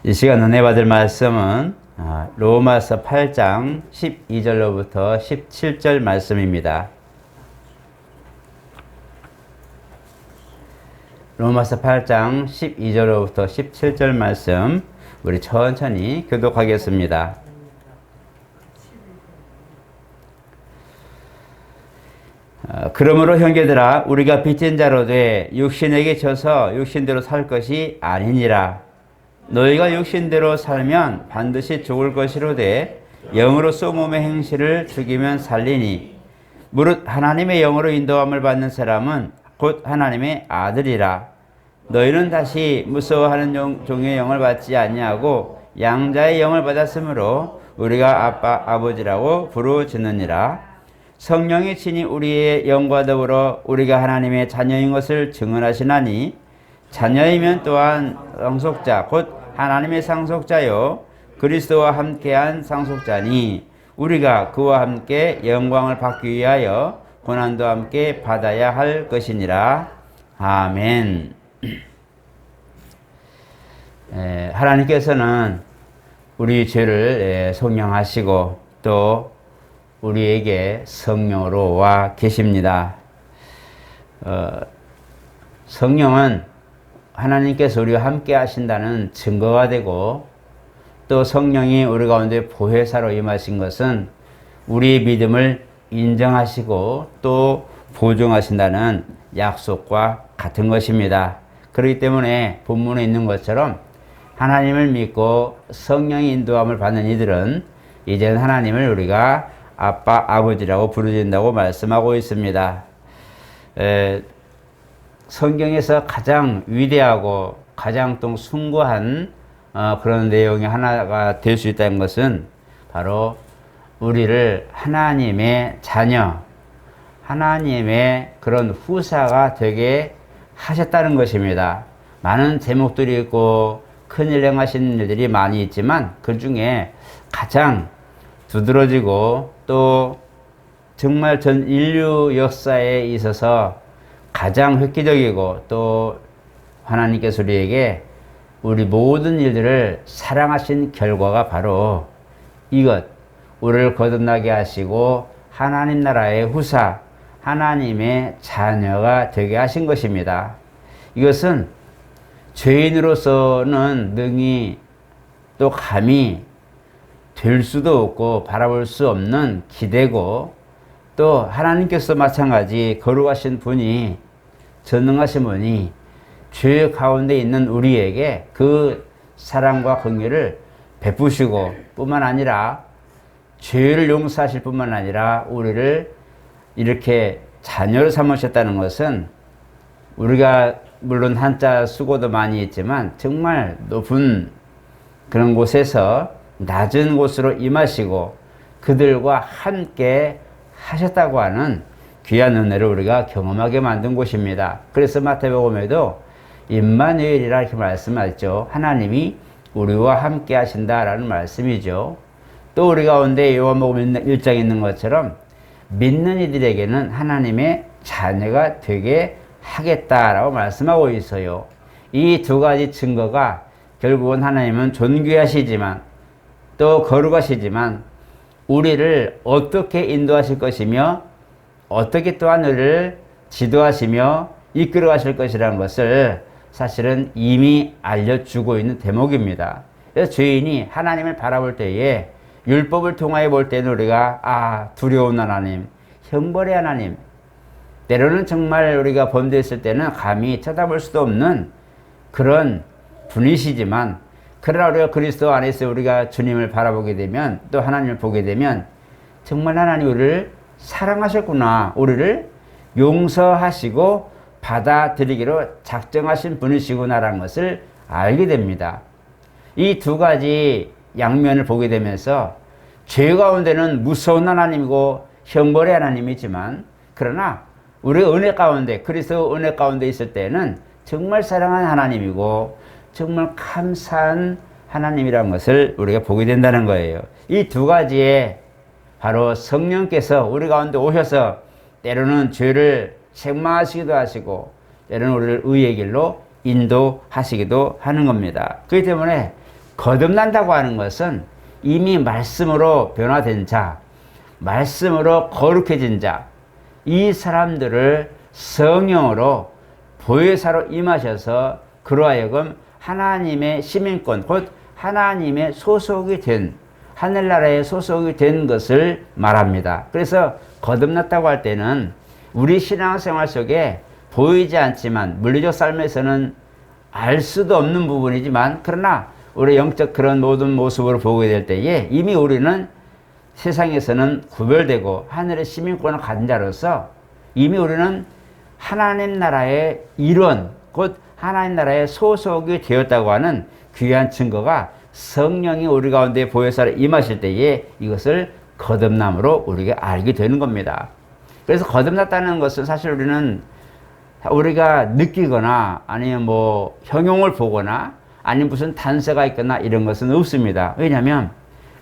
이 시간 은혜 받을 말씀은 로마서 8장 12절로부터 17절 말씀입니다. 로마서 8장 12절로부터 17절 말씀 우리 천천히 교독하겠습니다. 그러므로 형제들아 우리가 빚진 자로 돼 육신에게 져서 육신대로 살 것이 아니니라. 너희가 육신대로 살면 반드시 죽을 것이로되 영으로서 몸의 행실을 죽이면 살리니 무릇 하나님의 영으로 인도함을 받는 사람은 곧 하나님의 아들이라. 너희는 다시 무서워하는 종의 영을 받지 아니하고 양자의 영을 받았으므로 우리가 아빠 아버지라고 부르짖느니라. 성령이 친히 우리의 영과 더불어 우리가 하나님의 자녀인 것을 증언하시나니 자녀이면 또한 상속자 곧 하나님의 상속자요 그리스도와 함께한 상속자니 우리가 그와 함께 영광을 받기 위하여 고난도 함께 받아야 할 것이니라. 아멘. 하나님께서는 우리 죄를 속량하시고 또 우리에게 성령으로 와 계십니다. 성령은 하나님께서 우리와 함께 하신다는 증거가 되고 또 성령이 우리 가운데 보혜사로 임하신 것은 우리의 믿음을 인정하시고 또 보증하신다는 약속과 같은 것입니다. 그렇기 때문에 본문에 있는 것처럼 하나님을 믿고 성령의 인도함을 받는 이들은 이제는 하나님을 우리가 아빠, 아버지라고 부르진다고 말씀하고 있습니다. 성경에서 가장 위대하고 가장 또 숭고한 그런 내용이 하나가 될 수 있다는 것은 바로 우리를 하나님의 자녀, 하나님의 그런 후사가 되게 하셨다는 것입니다. 많은 제목들이 있고 큰일 행하신 일들이 많이 있지만 그 중에 가장 두드러지고 또 정말 전 인류 역사에 있어서 가장 획기적이고 또 하나님께서 우리에게 우리 모든 일들을 사랑하신 결과가 바로 이것, 우리를 거듭나게 하시고 하나님 나라의 후사, 하나님의 자녀가 되게 하신 것입니다. 이것은 죄인으로서는 능히 또 감히 될 수도 없고 바라볼 수 없는 기대고 또 하나님께서 마찬가지 거룩하신 분이 전능하신 분이 죄 가운데 있는 우리에게 그 사랑과 긍휼을 베푸시고 뿐만 아니라 죄를 용서하실 뿐만 아니라 우리를 이렇게 자녀로 삼으셨다는 것은 우리가 물론 한자 수고도 많이 있지만 정말 높은 그런 곳에서 낮은 곳으로 임하시고 그들과 함께 하셨다고 하는 귀한 은혜를 우리가 경험하게 만든 곳입니다. 그래서 마태복음에도 임마누엘이라 이렇게 말씀하죠. 하나님이 우리와 함께 하신다라는 말씀이죠. 또 우리 가운데 요한복음 1장에 있는 것처럼 믿는 이들에게는 하나님의 자녀가 되게 하겠다라고 말씀하고 있어요. 이 두 가지 증거가 결국은 하나님은 존귀하시지만 또 거룩하시지만 우리를 어떻게 인도하실 것이며 어떻게 또한 우리를 지도하시며 이끌어 가실 것이라는 것을 사실은 이미 알려주고 있는 대목입니다. 그래서 죄인이 하나님을 바라볼 때에 율법을 통하여 볼 때는 우리가 두려운 하나님, 형벌의 하나님, 때로는 정말 우리가 범죄했을 때는 감히 쳐다볼 수도 없는 그런 분이시지만 그러나 우리가 그리스도 안에서 우리가 주님을 바라보게 되면 또 하나님을 보게 되면 정말 하나님 우리를 사랑하셨구나, 우리를 용서하시고 받아들이기로 작정하신 분이시구나라는 것을 알게 됩니다. 이 두 가지 양면을 보게 되면서 죄 가운데는 무서운 하나님이고 형벌의 하나님이지만 그러나 우리가 은혜 가운데 그리스도 은혜 가운데 있을 때는 정말 사랑하는 하나님이고 정말 감사한 하나님이라는 것을 우리가 보게 된다는 거예요. 이 두 가지에 바로 성령께서 우리 가운데 오셔서 때로는 죄를 책망하시기도 하시고 때로는 우리를 의의 길로 인도하시기도 하는 겁니다. 그렇기 때문에 거듭난다고 하는 것은 이미 말씀으로 변화된 자, 말씀으로 거룩해진 자, 이 사람들을 성령으로 보혜사로 임하셔서 그로 하여금 하나님의 시민권, 곧 하나님의 소속이 된, 하늘나라의 소속이 된 것을 말합니다. 그래서 거듭났다고 할 때는 우리 신앙생활 속에 보이지 않지만 물리적 삶에서는 알 수도 없는 부분이지만, 그러나 우리 영적 그런 모든 모습으로 보게 될 때에 이미 우리는 세상에서는 구별되고 하늘의 시민권을 가진 자로서 이미 우리는 하나님 나라의 일원, 곧 하나님 나라의 소속이 되었다고 하는 귀한 증거가 성령이 우리 가운데 보혜사로 임하실 때에 이것을 거듭남으로 우리가 알게 되는 겁니다. 그래서 거듭났다는 것은 사실 우리가 느끼거나 아니면 뭐 형용을 보거나 아니면 무슨 단서가 있거나 이런 것은 없습니다. 왜냐하면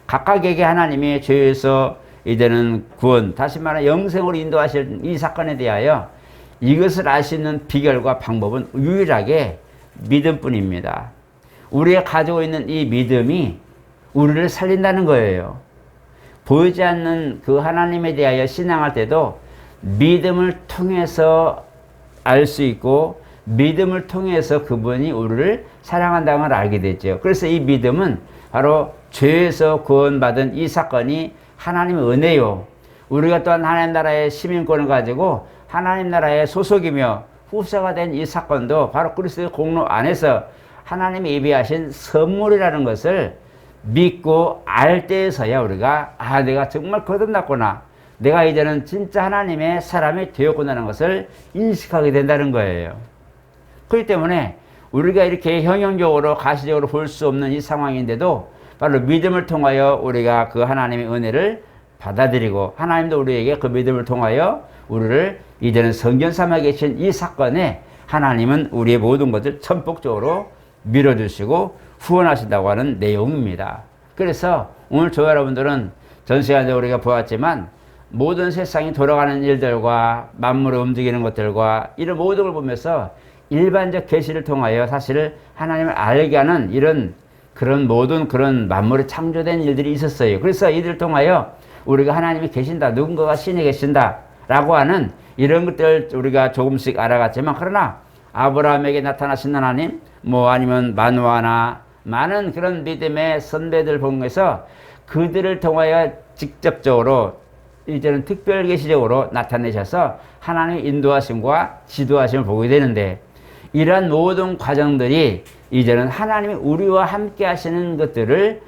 각각에게 하나님이 죄에서 이제는 구원, 다시 말해 영생으로 인도하실 이 사건에 대하여 이것을 알 수 있는 비결과 방법은 유일하게 믿음뿐입니다. 우리가 가지고 있는 이 믿음이 우리를 살린다는 거예요. 보이지 않는 그 하나님에 대하여 신앙할 때도 믿음을 통해서 알 수 있고 믿음을 통해서 그분이 우리를 사랑한다는 걸 알게 됐죠. 그래서 이 믿음은 바로 죄에서 구원받은 이 사건이 하나님의 은혜요, 우리가 또한 하나님 나라의 시민권을 가지고 하나님 나라의 소속이며 후사가 된 이 사건도 바로 그리스도의 공로 안에서 하나님이 예비하신 선물이라는 것을 믿고 알 때에서야 우리가 내가 정말 거듭났구나, 내가 이제는 진짜 하나님의 사람이 되었구나라는 것을 인식하게 된다는 거예요. 그렇기 때문에 우리가 이렇게 형용적으로 가시적으로 볼 수 없는 이 상황인데도 바로 믿음을 통하여 우리가 그 하나님의 은혜를 받아들이고 하나님도 우리에게 그 믿음을 통하여 우리를 이제는 성전 삼아 계신 이 사건에 하나님은 우리의 모든 것을 전폭적으로 밀어주시고 후원하신다고 하는 내용입니다. 그래서 오늘 저와 여러분들은 전 시간에 우리가 보았지만 모든 세상이 돌아가는 일들과 만물을 움직이는 것들과 이런 모든 걸 보면서 일반적 계시를 통하여 사실 하나님을 알게 하는 이런 그런 모든 그런 만물이 창조된 일들이 있었어요. 그래서 이들을 통하여 우리가 하나님이 계신다, 누군가가 신이 계신다 라고 하는 이런 것들 우리가 조금씩 알아갔지만, 그러나 아브라함에게 나타나신 하나님, 뭐 아니면 만화나 많은 그런 믿음의 선배들 보면서 그들을 통하여 직접적으로 이제는 특별 계시적으로 나타내셔서 하나님의 인도하심과 지도하심을 보게 되는데, 이러한 모든 과정들이 이제는 하나님이 우리와 함께 하시는 것들을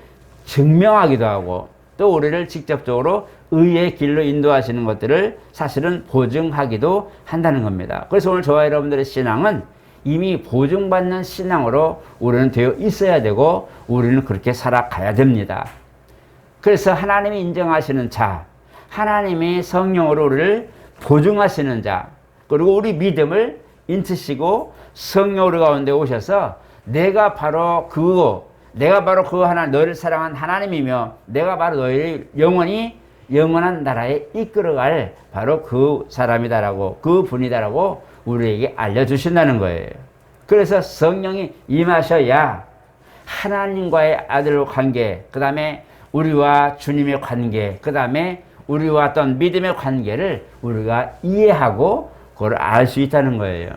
증명하기도 하고 또 우리를 직접적으로 의의 길로 인도하시는 것들을 사실은 보증하기도 한다는 겁니다. 그래서 오늘 저와 여러분들의 신앙은 이미 보증받는 신앙으로 우리는 되어 있어야 되고 우리는 그렇게 살아가야 됩니다. 그래서 하나님이 인정하시는 자, 하나님이 성령으로 우리를 보증하시는 자, 그리고 우리 믿음을 인치시고 성령 우리 가운데 오셔서 내가 바로 그 하나님, 너희를 사랑한 하나님이며 내가 바로 너희를 영원한 나라에 이끌어갈 바로 그 사람이다라고, 그 분이다라고 우리에게 알려주신다는 거예요. 그래서 성령이 임하셔야 하나님과의 아들의 관계, 그 다음에 우리와 주님의 관계, 그 다음에 우리와 어떤 믿음의 관계를 우리가 이해하고 그걸 알 수 있다는 거예요.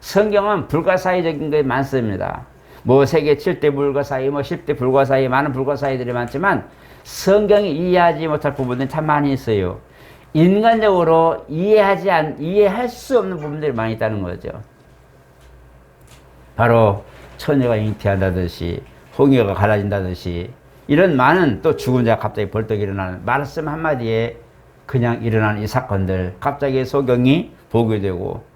성경은 불가사의적인 게 많습니다. 뭐 세계 7대 불가사의, 뭐 10대 불가사의, 많은 불가사의들이 많지만 성경이 이해하지 못할 부분들이 참 많이 있어요. 인간적으로 이해할 수 없는 부분들이 많이 있다는 거죠. 바로 처녀가 잉태한다듯이, 홍해가 갈라진다듯이, 이런 많은 또 죽은 자가 갑자기 벌떡 일어나는 말씀 한마디에 그냥 일어나는 이 사건들, 갑자기 소경이 보게 되고,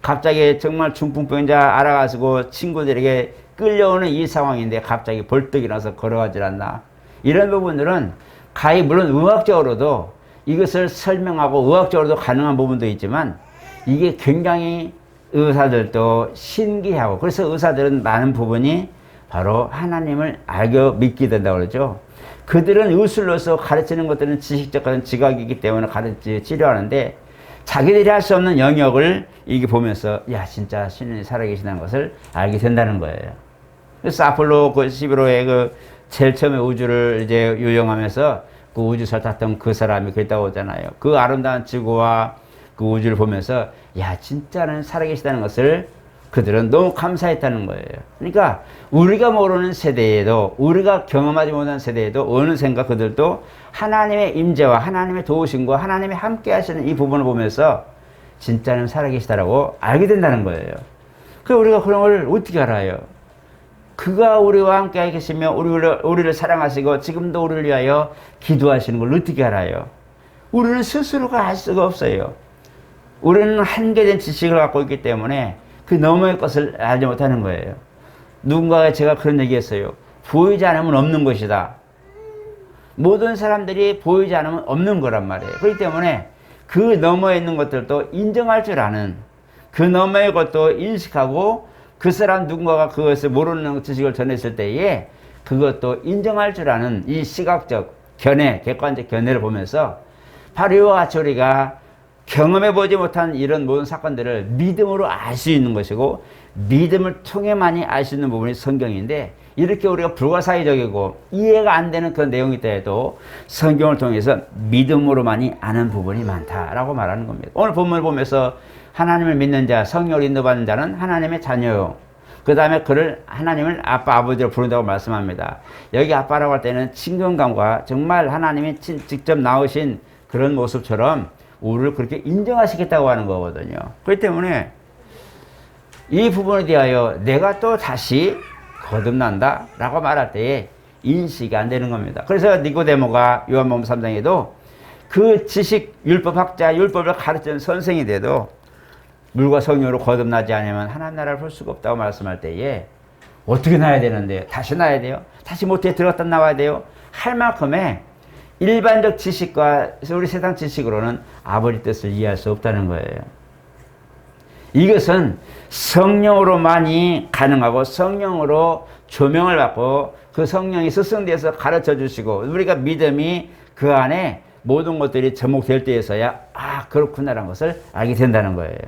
갑자기 정말 중풍병자 알아가지고 친구들에게 끌려오는 이 상황인데 갑자기 벌떡 일어나서 걸어가질 않나. 이런 부분들은 가히 물론 의학적으로도 이것을 설명하고 의학적으로도 가능한 부분도 있지만 이게 굉장히 의사들도 신기하고, 그래서 의사들은 많은 부분이 바로 하나님을 알고 믿게 된다고 그러죠. 그들은 의술로서 가르치는 것들은 지식적 지각이기 때문에 치료하는데 자기들이 할 수 없는 영역을 이게 보면서 야 진짜 신이 살아계시다는 것을 알게 된다는 거예요. 그래서 아폴로 그 11호에 그 제일 처음에 우주를 이제 유영하면서 그 우주선을 탔던 그 사람이 그랬다고 하잖아요. 그 아름다운 지구와 그 우주를 보면서 야 진짜는 살아계시다는 것을 그들은 너무 감사했다는 거예요. 그러니까 우리가 모르는 세대에도 우리가 경험하지 못한 세대에도 어느샌가 그들도 하나님의 임재와 하나님의 도우심과 하나님의 함께 하시는 이 부분을 보면서 진짜는 살아계시다라고 알게 된다는 거예요. 그럼 우리가 그런 걸 어떻게 알아요? 그가 우리와 함께 계시며 우리를 사랑하시고 지금도 우리를 위하여 기도하시는 걸 어떻게 알아요? 우리는 스스로가 알 수가 없어요. 우리는 한계된 지식을 갖고 있기 때문에 그 너머의 것을 알지 못하는 거예요. 누군가가 제가 그런 얘기했어요. 보이지 않으면 없는 것이다. 모든 사람들이 보이지 않으면 없는 거란 말이에요. 그렇기 때문에 그 너머에 있는 것들도 인정할 줄 아는, 그 너머의 것도 인식하고 그 사람 누군가가 그것을 모르는 지식을 전했을 때에 그것도 인정할 줄 아는 이 시각적 견해, 객관적 견해를 보면서 바로 이와 같이 우리가 경험해보지 못한 이런 모든 사건들을 믿음으로 알 수 있는 것이고 믿음을 통해만이 알 수 있는 부분이 성경인데 이렇게 우리가 불가사의적이고 이해가 안 되는 그런 내용이 있더라도 성경을 통해서 믿음으로만이 아는 부분이 많다라고 말하는 겁니다. 오늘 본문을 보면서 하나님을 믿는 자, 성령을 인도받는 자는 하나님의 자녀요. 그 다음에 그를 하나님을 아빠, 아버지로 부른다고 말씀합니다. 여기 아빠라고 할 때는 친근감과 정말 하나님이 직접 나오신 그런 모습처럼 우리를 그렇게 인정하시겠다고 하는 거거든요. 그렇기 때문에 이 부분에 대하여 내가 또 다시 거듭난다 라고 말할 때에 인식이 안 되는 겁니다. 그래서 니고데모가 요한복음 3장에도 그 지식 율법학자 율법을 가르치는 선생이 돼도 물과 성령으로 거듭나지 않으면 하나님 나라를 볼 수가 없다고 말씀할 때에 어떻게 나야 되는데 다시 나야 돼요? 다시 모태에 들어갔다 나와야 돼요? 할 만큼의 일반적 지식과 우리 세상 지식으로는 아버지 뜻을 이해할 수 없다는 거예요. 이것은 성령으로만이 가능하고 성령으로 조명을 받고 그 성령이 스승되어서 가르쳐 주시고 우리가 믿음이 그 안에 모든 것들이 접목될 때에서야 아 그렇구나라는 것을 알게 된다는 거예요.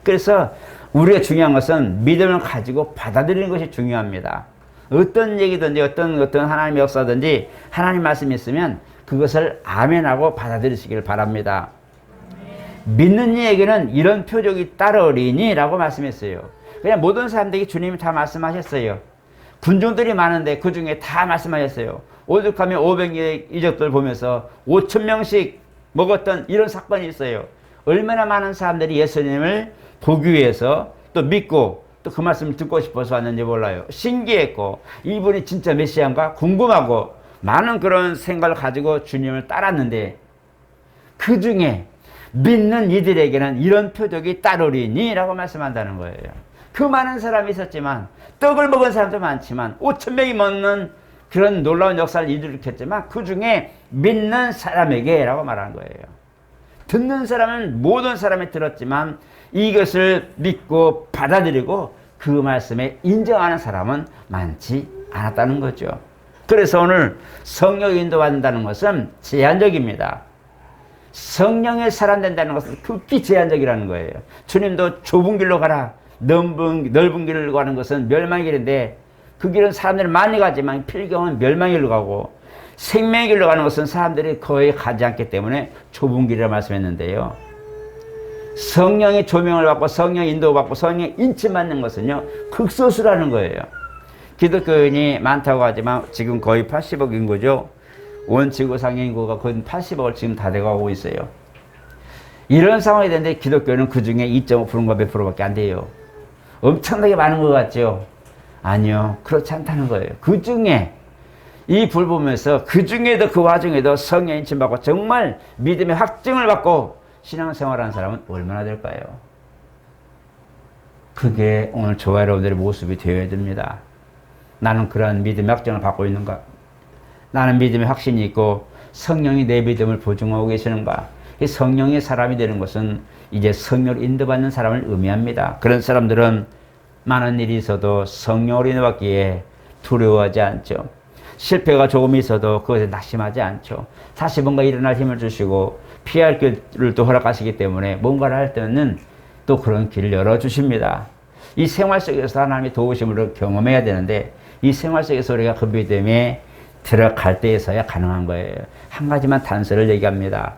그래서 우리가 중요한 것은 믿음을 가지고 받아들이는 것이 중요합니다. 어떤 얘기든지 어떤 하나님의 역사든지 하나님 말씀이 있으면 그것을 아멘하고 받아들이시길 바랍니다. 믿는 이에게는 이런 표적이 따르리니 라고 말씀했어요. 그냥 모든 사람들에게 주님이 다 말씀하셨어요. 군중들이 많은데 그 중에 다 말씀하셨어요. 오죽하면 500의 이적들 보면서 5,000명씩 먹었던 이런 사건이 있어요. 얼마나 많은 사람들이 예수님을 보기 위해서 또 믿고 또 그 말씀을 듣고 싶어서 왔는지 몰라요. 신기했고 이분이 진짜 메시아인가 궁금하고 많은 그런 생각을 가지고 주님을 따랐는데 그 중에 믿는 이들에게는 이런 표적이 따르리니 라고 말씀한다는 거예요. 그 많은 사람이 있었지만 떡을 먹은 사람도 많지만 5,000명이 먹는 그런 놀라운 역사를 일으켰지만 그 중에 믿는 사람에게 라고 말하는 거예요. 듣는 사람은 모든 사람이 들었지만 이것을 믿고 받아들이고 그 말씀에 인정하는 사람은 많지 않았다는 거죠. 그래서 오늘 성령 인도받는다는 것은 제한적입니다. 성령의 사람 된다는 것은 극히 제한적이라는 거예요. 주님도 좁은 길로 가라. 넓은 길로 가는 것은 멸망의 길인데 그 길은 사람들이 많이 가지만 필경은 멸망의 길로 가고 생명의 길로 가는 것은 사람들이 거의 가지 않기 때문에 좁은 길이라고 말씀했는데요. 성령의 조명을 받고 성령 인도를 받고 성령 인침받는 것은요. 극소수라는 거예요. 기독교인이 많다고 하지만 지금 거의 80억 인구죠. 온 지구상의 인구가 거의 80억을 지금 다 돼가고 있어요. 이런 상황이 되는데 기독교는 그 중에 2.5%인가 몇 프로밖에 안 돼요. 엄청나게 많은 것 같죠? 아니요. 그렇지 않다는 거예요. 그 중에 이 불 보면서 그 중에도 그 와중에도 성령 인침 받고 정말 믿음의 확증을 받고 신앙생활하는 사람은 얼마나 될까요? 그게 오늘 저와 여러분들의 모습이 되어야 됩니다. 나는 그러한 믿음의 확증을 받고 있는가? 나는 믿음의 확신이 있고 성령이 내 믿음을 보증하고 계시는가? 이 성령의 사람이 되는 것은 이제 성령을 인도받는 사람을 의미합니다. 그런 사람들은 많은 일이 있어도 성령으로 인도받기에 두려워하지 않죠. 실패가 조금 있어도 그것에 낙심하지 않죠. 다시 뭔가 일어날 힘을 주시고 피할 길을 또 허락하시기 때문에 뭔가를 할 때는 또 그런 길을 열어주십니다. 이 생활 속에서 하나님의 도우심을 경험해야 되는데 이 생활 속에서 우리가 그 믿음에 들어갈 때에서야 가능한 거예요. 한 가지만 단서를 얘기합니다.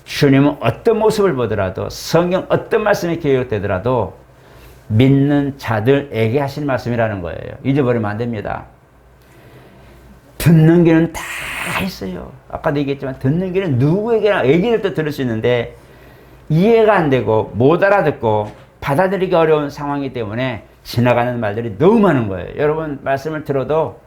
주님은 어떤 모습을 보더라도, 성경 어떤 말씀이 기록되더라도 믿는 자들에게 하신 말씀이라는 거예요. 잊어버리면 안 됩니다. 듣는 귀는 다 있어요. 아까도 얘기했지만 듣는 귀는 누구에게나, 애기들도 들을 수 있는데 이해가 안 되고 못 알아듣고 받아들이기 어려운 상황이기 때문에 지나가는 말들이 너무 많은 거예요. 여러분, 말씀을 들어도,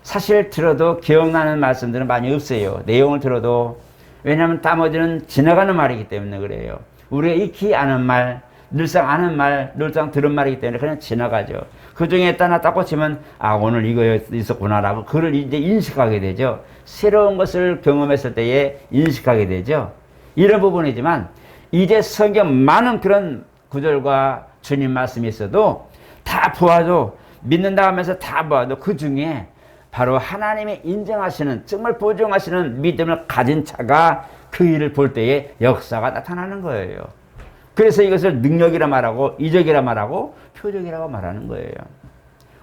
사실 들어도 기억나는 말씀들은 많이 없어요. 내용을 들어도. 왜냐하면 나머지는 지나가는 말이기 때문에 그래요. 우리가 익히 아는 말, 늘상 아는 말, 늘상 들은 말이기 때문에 그냥 지나가죠. 그 중에 하나 딱 꽂히면, 아, 오늘 이거 있었구나라고 그걸 이제 인식하게 되죠. 새로운 것을 경험했을 때에 인식하게 되죠. 이런 부분이지만 이제 성경 많은 그런 구절과 주님 말씀이 있어도 다 보아도, 믿는다 하면서 다 보아도 그 중에 바로 하나님이 인정하시는, 정말 보증하시는 믿음을 가진 자가 그 일을 볼 때에 역사가 나타나는 거예요. 그래서 이것을 능력이라 말하고, 이적이라 말하고, 표적이라고 말하는 거예요.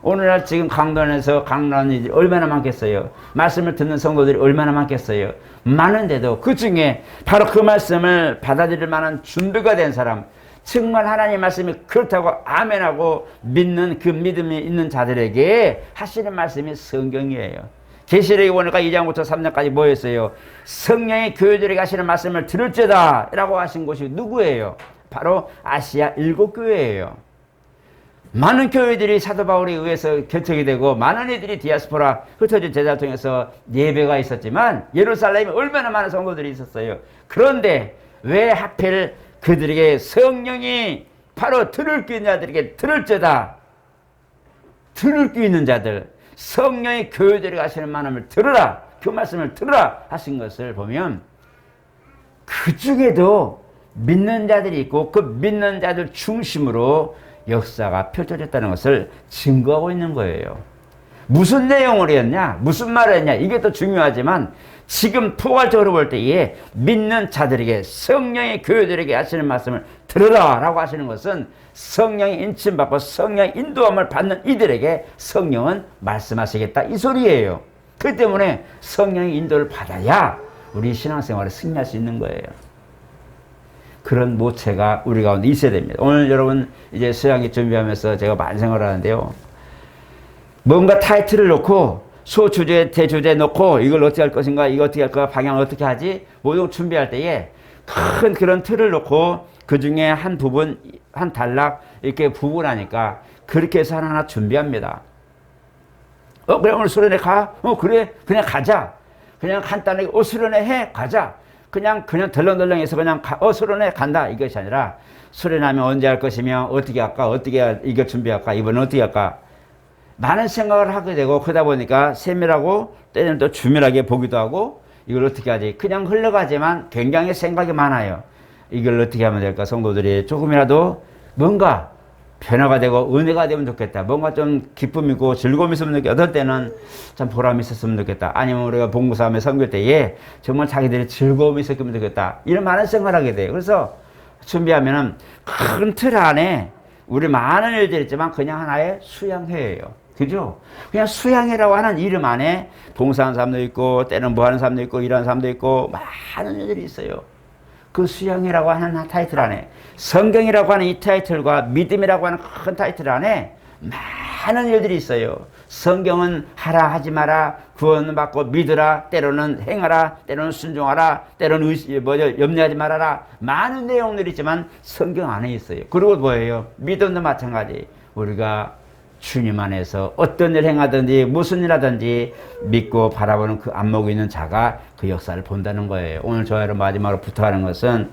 오늘날 지금 강단에서 강론하는 이들이 얼마나 많겠어요. 말씀을 듣는 성도들이 얼마나 많겠어요. 많은데도 그 중에 바로 그 말씀을 받아들일 만한 준비가 된 사람, 정말 하나님 말씀이 그렇다고 아멘하고 믿는 그 믿음이 있는 자들에게 하시는 말씀이 성경이에요. 계시록에 보니까 2장부터 3장까지 뭐였어요? 성령이 교회들에게 하시는 말씀을 들을지어다 라고 하신 곳이 누구예요? 바로 아시아 7교회예요. 많은 교회들이 사도 바울에 의해서 개척이 되고 많은 이들이 디아스포라 흩어진 제자를 통해서 예배가 있었지만 예루살렘에 얼마나 많은 성도들이 있었어요. 그런데 왜 하필 그들에게 성령이 바로 들을 귀 있는 자들에게 들을지어다, 들을 귀 있는 자들, 성령이 교회들에게 하시는 말씀을 들으라, 그 말씀을 들으라 하신 것을 보면 그 중에도 믿는 자들이 있고 그 믿는 자들 중심으로 역사가 펼쳐졌다는 것을 증거하고 있는 거예요. 무슨 내용을 했냐, 무슨 말을 했냐, 이게 더 중요하지만 지금 포괄적으로 볼 때에 믿는 자들에게, 성령의 교회들에게 하시는 말씀을 들으라 라고 하시는 것은 성령의 인침받고 성령의 인도함을 받는 이들에게 성령은 말씀하시겠다 이 소리예요. 그 때문에 성령의 인도를 받아야 우리 신앙생활에 승리할 수 있는 거예요. 그런 모체가 우리 가운데 있어야 됩니다. 오늘 여러분 이제 수양기 준비하면서 제가 많이 생각을 하는데요. 뭔가 타이틀을 놓고 소주제, 대주제 놓고 이걸 어떻게 할 것인가, 이거 어떻게 할 거야, 방향을 어떻게 하지, 모든 준비할 때에 큰 그런 틀을 놓고 그 중에 한 부분, 한 단락 이렇게 부분하니까 그렇게 해서 하나하나 준비합니다. 그래 오늘 수련회 가? 그래 그냥 가자. 그냥 간단하게 수련회 해 가자. 그냥 덜렁덜렁해서 그냥 수련회 간다 이것이 아니라 수련하면 언제 할 것이며 어떻게 할까, 어떻게 이거 준비할까, 이번엔 어떻게 할까, 많은 생각을 하게 되고 그러다 보니까 세밀하고 때는 또 주밀하게 보기도 하고 이걸 어떻게 하지, 그냥 흘러가지만 굉장히 생각이 많아요. 이걸 어떻게 하면 될까, 성도들이 조금이라도 뭔가 변화가 되고 은혜가 되면 좋겠다, 뭔가 좀 기쁨이 있고 즐거움이 있으면 좋겠다, 어떨 때는 참 보람이 있었으면 좋겠다, 아니면 우리가 봉사하며 섬길 때에 정말 자기들이 즐거움이 있었으면 좋겠다, 이런 많은 생각을 하게 돼요. 그래서 준비하면은 큰 틀 안에 우리 많은 일들이 있지만 그냥 하나의 수양회예요. 그죠? 그냥 수양회라고 하는 이름 안에 봉사하는 사람도 있고 때는 뭐 하는 사람도 있고 일하는 사람도 있고 많은 일들이 있어요. 그 수양회라고 하는 타이틀 안에, 성경이라고 하는 이 타이틀과 믿음이라고 하는 큰 타이틀 안에 많은 일들이 있어요. 성경은 하라 하지 마라, 구원을 받고 믿으라, 때로는 행하라, 때로는 순종하라, 때로는 염려하지 말아라, 많은 내용들이 있지만 성경 안에 있어요. 그리고 뭐예요? 믿음도 마찬가지. 우리가 주님 안에서 어떤 일 행하든지 무슨 일 하든지 믿고 바라보는 그 안목이 있는 자가 그 역사를 본다는 거예요. 오늘 저희로 마지막으로 부탁하는 것은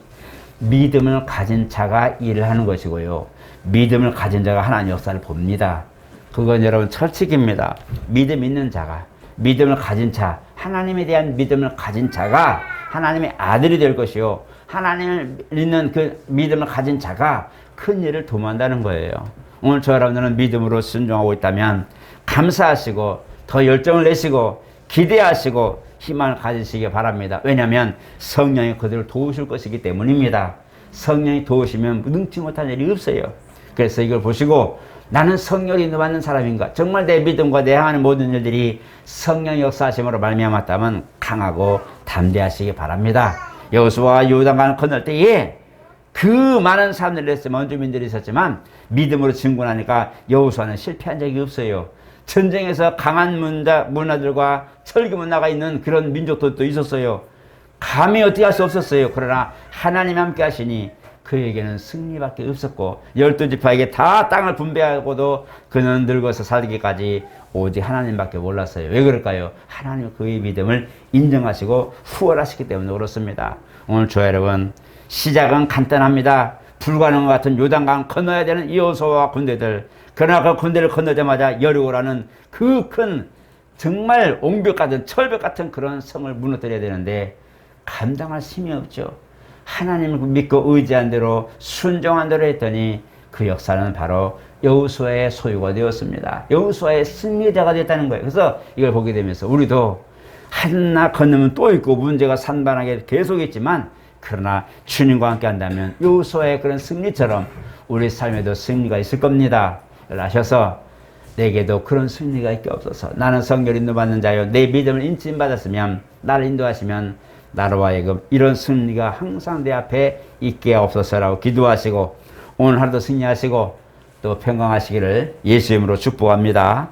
믿음을 가진 자가 일을 하는 것이고요, 믿음을 가진 자가 하나님 역사를 봅니다. 그건 여러분 철칙입니다. 믿음 있는 자가, 믿음을 가진 자, 하나님에 대한 믿음을 가진 자가 하나님의 아들이 될 것이요, 하나님을 믿는 그 믿음을 가진 자가 큰 일을 도모한다는 거예요. 오늘 저 여러분들은 믿음으로 순종하고 있다면 감사하시고 더 열정을 내시고 기대하시고 희망을 가지시기 바랍니다. 왜냐하면 성령이 그들을 도우실 것이기 때문입니다. 성령이 도우시면 능치 못한 일이 없어요. 그래서 이걸 보시고 나는 성령을 인도받는 사람인가? 정말 내 믿음과 내 행하는 모든 일들이 성령의 역사하심으로 말미암았다면 강하고 담대하시기 바랍니다. 여호수아가 요단강을 건널 때에 그 많은 사람들이 있었지만, 원주민들이 있었지만 믿음으로 증거하니까 여호수아는 실패한 적이 없어요. 전쟁에서 강한 문화들과 철기 문화가 있는 그런 민족들도 있었어요. 감히 어떻게 할 수 없었어요. 그러나 하나님 함께 하시니 그에게는 승리밖에 없었고, 12지파에게 다 땅을 분배하고도 그는 늙어서 살기까지 오직 하나님밖에 몰랐어요. 왜 그럴까요? 하나님 그의 믿음을 인정하시고 후원하시기 때문에 그렇습니다. 오늘 저 여러분, 시작은 간단합니다. 불가능 같은 요단강 건너야 되는 여호수아와 군대들, 그러나 그 군대를 건너자마자 여리고라는 그 큰 정말 옹벽 같은 철벽 같은 그런 성을 무너뜨려야 되는데 감당할 힘이 없죠. 하나님을 믿고 의지한 대로 순종한 대로 했더니 그 역사는 바로 여호수아의 소유가 되었습니다. 여호수아의 승리자가 됐다는 거예요. 그래서 이걸 보게 되면서 우리도 하나 건너면 또 있고 문제가 산반하게 계속 있지만, 그러나 주님과 함께 한다면 여호수아의 그런 승리처럼 우리 삶에도 승리가 있을 겁니다. 하셔서 내게도 그런 승리가 있게 없어서 나는 성령 인도받는 자요, 내 믿음을 인침받았으면 나를 인도하시면 나로 하여금 이런 승리가 항상 내 앞에 있게 없어서라고 기도하시고, 오늘 하루도 승리하시고 또 평강하시기를 예수 이름으로 축복합니다.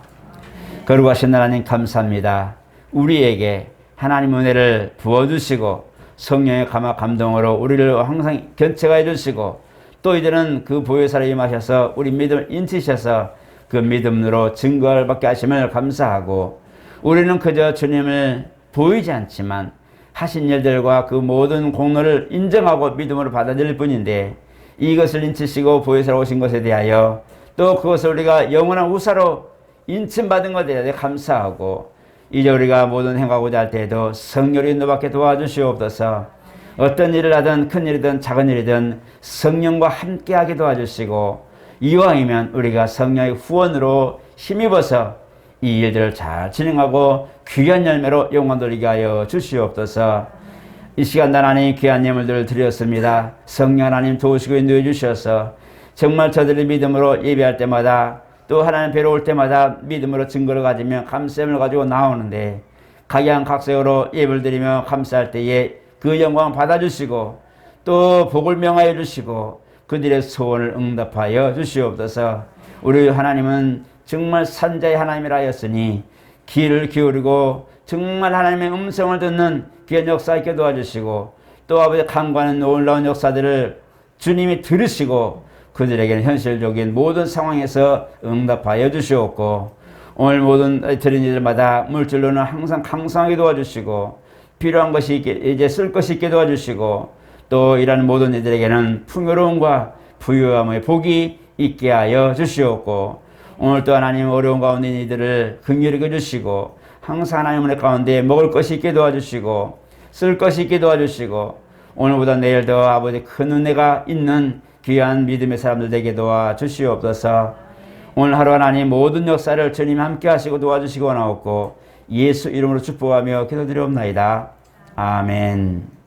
거룩하신 하나님 감사합니다. 우리에게 하나님 은혜를 부어주시고 성령의 감동으로 우리를 항상 견책해 주시고, 또 이제는 그 보혜사를 임하셔서 우리 믿음을 인치셔서 그 믿음으로 증거를 받게 하심을 감사하고, 우리는 그저 주님을 보이지 않지만 하신 일들과 그 모든 공로를 인정하고 믿음으로 받아들일 뿐인데, 이것을 인치시고 보혜사로 오신 것에 대하여 또 그것을 우리가 영원한 우사로 인침받은 것에 대해 감사하고, 이제 우리가 모든 행하고자 할 때에도 성령의 인도받게 도와주시옵소서. 어떤 일을 하든 큰 일이든 작은 일이든 성령과 함께하게 도와주시고, 이왕이면 우리가 성령의 후원으로 힘입어서 이 일들을 잘 진행하고 귀한 열매로 영광 돌리게 하여 주시옵소서. 이 시간 하나님 귀한 예물들을 드렸습니다. 성령 하나님 도우시고 인도해 주셔서 정말 저들의 믿음으로 예배할 때마다 또 하나님 뵈러 올 때마다 믿음으로 증거를 가지며 감사함을 가지고 나오는데, 각양각색으로 예배를 드리며 감사할 때에 그 영광 받아주시고 또 복을 명하여 주시고 그들의 소원을 응답하여 주시옵소서. 우리 하나님은 정말 산자의 하나님이라 하였으니 귀를 기울이고 정말 하나님의 음성을 듣는 귀한 역사 있게 도와주시고, 또 아버지 강구하는 놀라운 역사들을 주님이 들으시고 그들에게는 현실적인 모든 상황에서 응답하여 주시옵고, 오늘 모든 드린 일마다 물질로는 항상 강성하게 도와주시고, 필요한 것이 있게 이제 쓸 것이 있게 도와주시고, 또 일하는 모든 이들에게는 풍요로움과 부유함의 복이 있게 하여 주시옵고, 오늘 또 하나님 어려운 가운데 있는 이들을 긍휼히 여겨주시고, 항상 하나님 은혜 가운데 먹을 것이 있게 도와주시고 쓸 것이 있게 도와주시고, 오늘보다 내일 더 아버지 큰 은혜가 있는 귀한 믿음의 사람들 되게 도와주시옵소서. 오늘 하루 하나님 모든 역사를 주님 함께 하시고 도와주시고 원하옵고 예수 이름으로 축복하며 기도드리옵나이다. 아멘.